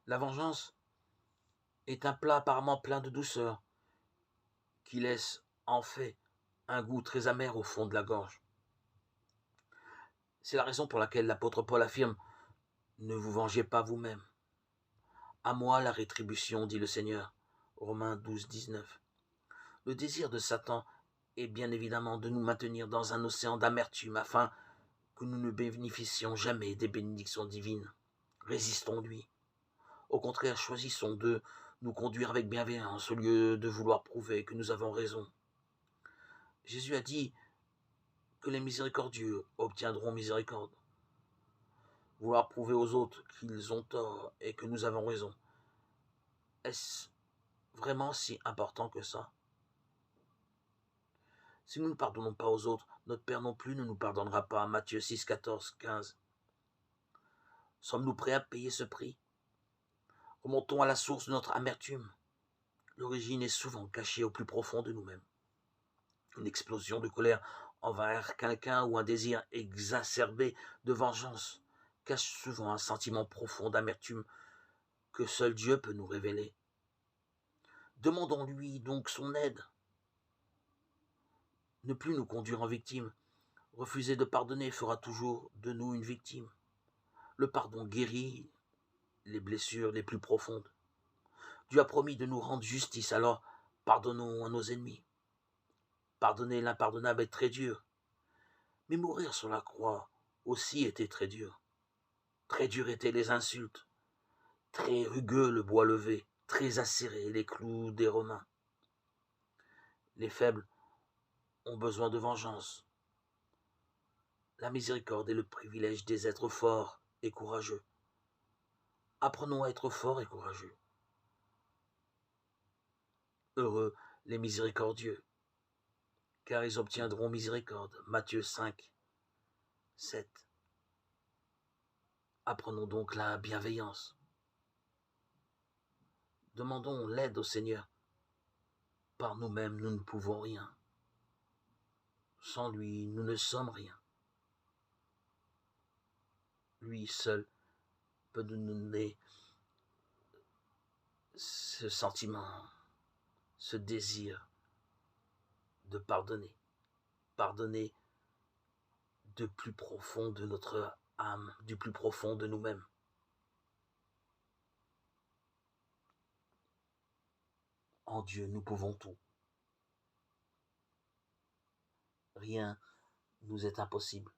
La vengeance est un plat apparemment plein de douceur, qui laisse, en fait, un goût très amer au fond de la gorge. C'est la raison pour laquelle l'apôtre Paul affirme « Ne vous vengez pas vous-même. À moi la rétribution, dit le Seigneur. » Romains 12, 19. Le désir de Satan est bien évidemment de nous maintenir dans un océan d'amertume afin que nous ne bénéficions jamais des bénédictions divines. Résistons-lui. Au contraire, choisissons de nous conduire avec bienveillance au lieu de vouloir prouver que nous avons raison. Jésus a dit que les miséricordieux obtiendront miséricorde. Vouloir prouver aux autres qu'ils ont tort et que nous avons raison, est-ce vraiment si important que ça? Si nous ne pardonnons pas aux autres, notre Père non plus ne nous pardonnera pas. Matthieu 6, 14, 15. Sommes-nous prêts à payer ce prix? Remontons à la source de notre amertume. L'origine est souvent cachée au plus profond de nous-mêmes. Une explosion de colère envers quelqu'un ou un désir exacerbé de vengeance cache souvent un sentiment profond d'amertume que seul Dieu peut nous révéler. Demandons-lui donc son aide. Ne plus nous conduire en victime. Refuser de pardonner fera toujours de nous une victime. Le pardon guérit les blessures les plus profondes. Dieu a promis de nous rendre justice, alors pardonnons à nos ennemis. Pardonner l'impardonnable est très dur, mais mourir sur la croix aussi était très dur. Très dur étaient les insultes, très rugueux le bois levé, très acérés les clous des Romains. Les faibles ont besoin de vengeance. La miséricorde est le privilège des êtres forts et courageux. Apprenons à être forts et courageux. Heureux les miséricordieux, car ils obtiendront miséricorde. Matthieu 5, 7. Apprenons donc la bienveillance. Demandons l'aide au Seigneur. Par nous-mêmes, nous ne pouvons rien. Sans lui, nous ne sommes rien. Lui seul peut nous donner ce sentiment, ce désir de pardonner. Pardonner du plus profond de notre âme, du plus profond de nous-mêmes. En Dieu, nous pouvons tout. Rien nous est impossible.